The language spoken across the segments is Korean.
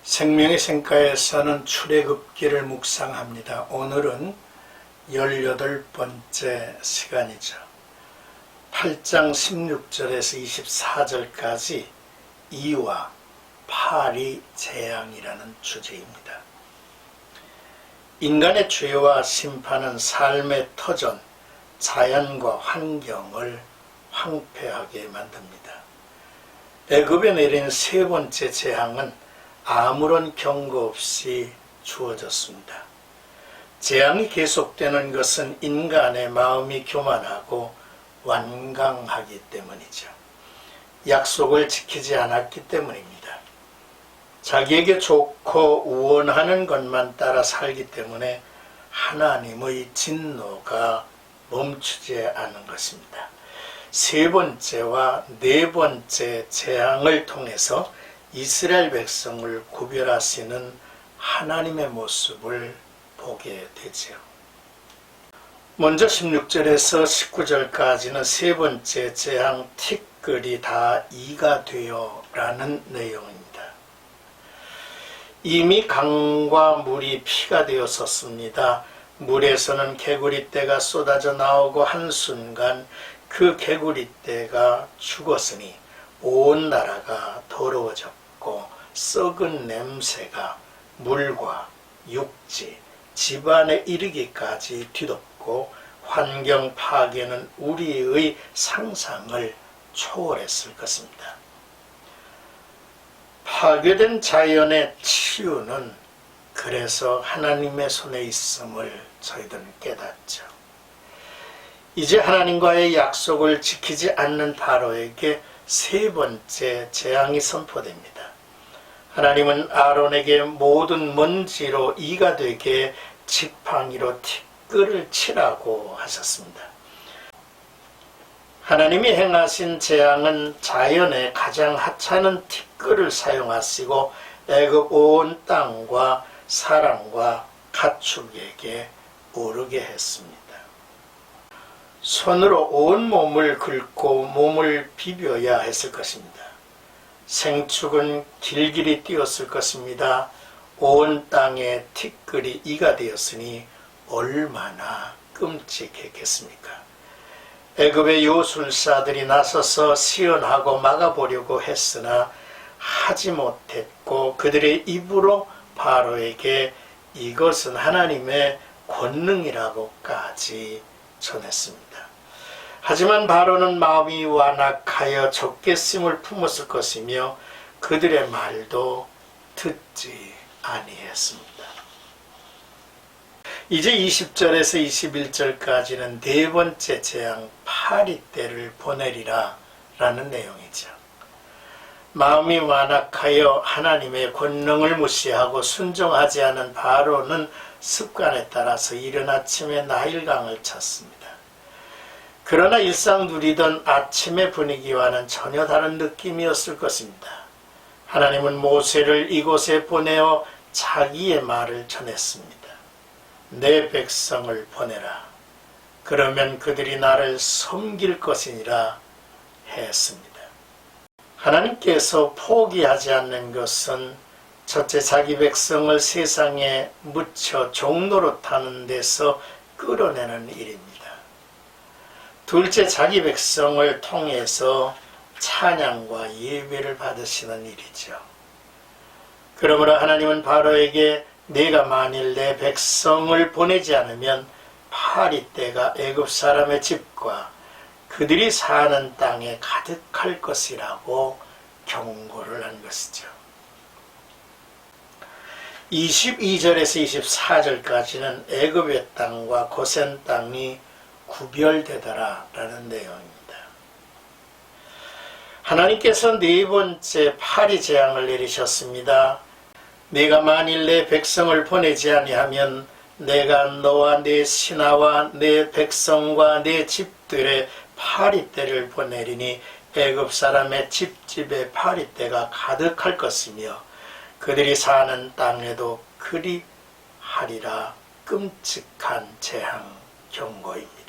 생명의 샘가에서는 출애굽기를 묵상합니다. 오늘은 18번째 시간이죠. 8장 16절에서 24절까지 이와 파리 재앙이라는 주제입니다. 인간의 죄와 심판은 삶의 터전, 자연과 환경을 황폐하게 만듭니다. 애굽에 내린 세 번째 재앙은 아무런 경고 없이 주어졌습니다. 재앙이 계속되는 것은 인간의 마음이 교만하고 완강하기 때문이죠. 약속을 지키지 않았기 때문입니다. 자기에게 좋고 원하는 것만 따라 살기 때문에 하나님의 진노가 멈추지 않은 것입니다. 세 번째와 네 번째 재앙을 통해서 이스라엘 백성을 구별하시는 하나님의 모습을 보게 되죠. 먼저 16절에서 19절까지는 세 번째 재앙 티끌이 다 이가 되어 라는 내용입니다. 이미 강과 물이 피가 되었었습니다. 물에서는 개구리떼가 쏟아져 나오고 한순간 그 개구리떼가 죽었으니 온 나라가 더러워졌고 썩은 냄새가 물과 육지, 집안에 이르기까지 뒤덮고 환경 파괴는 우리의 상상을 초월했을 것입니다. 파괴된 자연의 치유는 그래서 하나님의 손에 있음을 저희들은 깨닫죠. 이제 하나님과의 약속을 지키지 않는 바로에게 세 번째 재앙이 선포됩니다. 하나님은 아론에게 모든 먼지로 이가 되게 지팡이로 티끌을 치라고 하셨습니다. 하나님이 행하신 재앙은 자연의 가장 하찮은 티끌을 사용하시고 애굽 온 땅과 사람과 가축에게 오르게 했습니다. 손으로 온 몸을 긁고 몸을 비벼야 했을 것입니다. 생축은 길길이 뛰었을 것입니다. 온 땅에 티끌이 이가 되었으니 얼마나 끔찍했겠습니까? 애굽의 요술사들이 나서서 시연하고 막아보려고 했으나 하지 못했고 그들의 입으로 바로에게 이것은 하나님의 권능이라고까지 전했습니다. 하지만 바로는 마음이 완악하여 적개심을 품었을 것이며 그들의 말도 듣지 아니했습니다. 이제 20절에서 21절까지는 네 번째 재앙 파리떼를 보내리라 라는 내용이죠. 마음이 완악하여 하나님의 권능을 무시하고 순종하지 않은 바로는 습관에 따라서 이른 아침에 나일강을 찾습니다. 그러나 일상 누리던 아침의 분위기와는 전혀 다른 느낌이었을 것입니다. 하나님은 모세를 이곳에 보내어 자기의 말을 전했습니다. 내 백성을 보내라. 그러면 그들이 나를 섬길 것이니라 했습니다. 하나님께서 포기하지 않는 것은 첫째 자기 백성을 세상에 묻혀 종로로 타는 데서 끌어내는 일입니다. 둘째 자기 백성을 통해서 찬양과 예배를 받으시는 일이죠. 그러므로 하나님은 바로에게 내가 만일 내 백성을 보내지 않으면 파리떼가 애굽 사람의 집과 그들이 사는 땅에 가득할 것이라고 경고를 한 것이죠. 22절에서 24절까지는 애굽의 땅과 고센 땅이 구별되더라 라는 내용입니다. 하나님께서 네 번째 파리 재앙을 내리셨습니다. 내가 만일 내 백성을 보내지 아니하면 내가 너와 네 신하와 내 백성과 내 집들의 파리떼를 보내리니 애굽 사람의 집집에 파리떼가 가득할 것이며 그들이 사는 땅에도 그리 하리라. 끔찍한 재앙 경고입니다.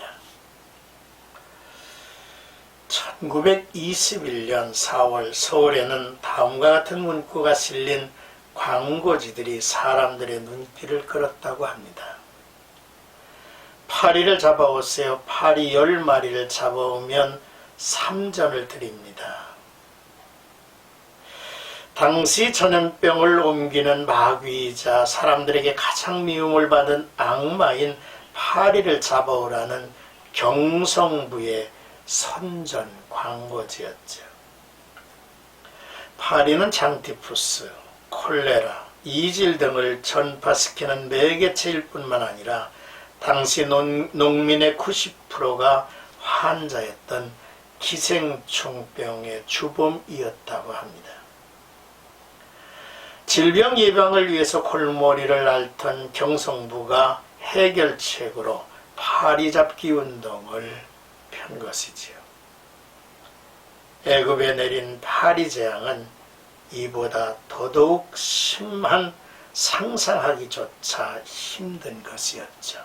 1921년 4월 서울에는 다음과 같은 문구가 실린 광고지들이 사람들의 눈길을 끌었다고 합니다. 파리를 잡아오세요. 파리 10마리를 잡아오면 3전을 드립니다. 당시 전염병을 옮기는 마귀이자 사람들에게 가장 미움을 받은 악마인 파리를 잡아오라는 경성부의 선전 광고지였죠. 파리는 장티푸스, 콜레라, 이질 등을 전파시키는 매개체일 뿐만 아니라 당시 농민의 90%가 환자였던 기생충병의 주범이었다고 합니다. 질병 예방을 위해서 골머리를 앓던 경성부가 해결책으로 파리 잡기 운동을 편 것이지요. 애굽에 내린 파리 재앙은 이보다 더더욱 심한 상상하기조차 힘든 것이었죠.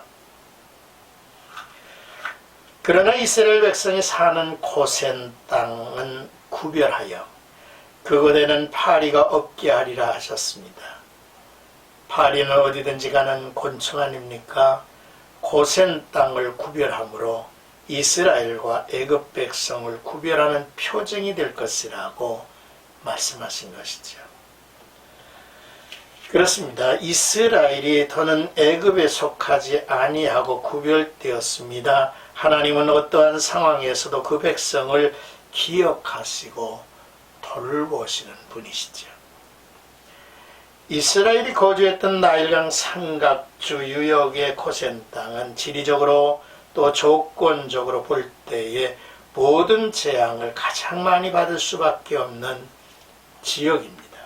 그러나 이스라엘 백성이 사는 고센 땅은 구별하여 그곳에는 파리가 없게 하리라 하셨습니다. 파리는 어디든지 가는 곤충 아닙니까? 고센 땅을 구별함으로 이스라엘과 애굽 백성을 구별하는 표징이 될 것이라고 말씀하신 것이죠. 그렇습니다. 이스라엘이 더는 애굽에 속하지 아니하고 구별되었습니다. 하나님은 어떠한 상황에서도 그 백성을 기억하시고 돌보시는 분이시죠. 이스라엘이 거주했던 나일강 삼각주 유역의 고센 땅은 지리적으로 또 조건적으로 볼 때에 모든 재앙을 가장 많이 받을 수밖에 없는 지역입니다.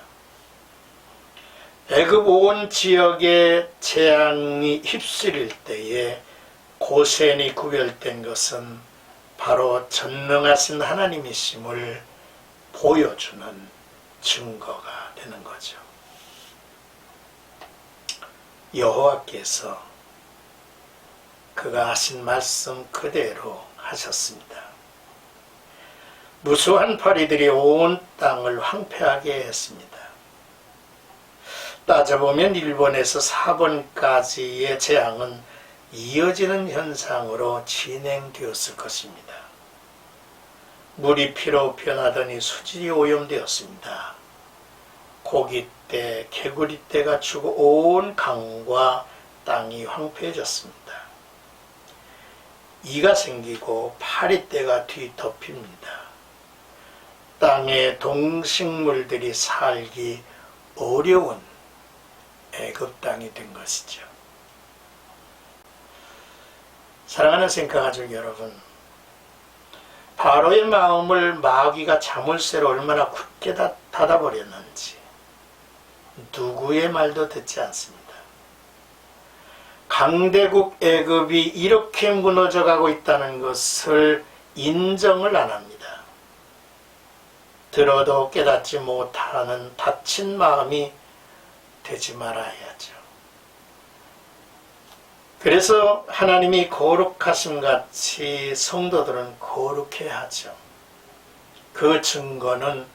애굽 온 지역의 재앙이 휩쓸릴 때에 고센이 구별된 것은 바로 전능하신 하나님이심을 보여주는 증거가 되는 거죠. 여호와께서 그가 하신 말씀 그대로 하셨습니다. 무수한 파리들이 온 땅을 황폐하게 했습니다. 따져보면 1번에서 4번까지의 재앙은 이어지는 현상으로 진행되었을 것입니다. 물이 피로 변하더니 수질이 오염되었습니다. 고기떼, 개구리떼가 죽어 온 강과 땅이 황폐해졌습니다. 이가 생기고 파리떼가 뒤덮입니다. 땅에 동식물들이 살기 어려운 애굽 땅이 된 것이죠. 사랑하는 생가가족 여러분, 바로의 마음을 마귀가 자물쇠로 얼마나 굳게 닫아버렸는지 누구의 말도 듣지 않습니다. 강대국 애굽이 이렇게 무너져가고 있다는 것을 인정을 안 합니다. 들어도 깨닫지 못하는 다친 마음이 되지 말아야죠. 그래서 하나님이 거룩하심 같이 성도들은 거룩해야 하죠. 그 증거는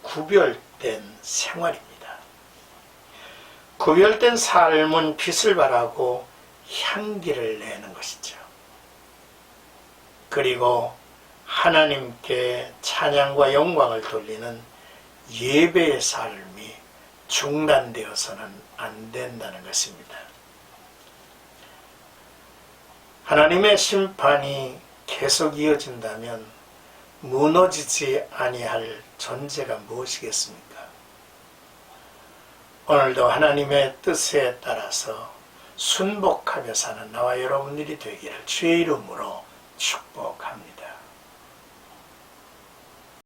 구별된 생활입니다. 구별된 삶은 빛을 발하고 향기를 내는 것이죠. 그리고 하나님께 찬양과 영광을 돌리는 예배의 삶이 중단되어서는 안 된다는 것입니다. 하나님의 심판이 계속 이어진다면 무너지지 아니할 존재가 무엇이겠습니까? 오늘도 하나님의 뜻에 따라서 순복하며 사는 나와 여러분들이 되기를 주의 이름으로 축복합니다.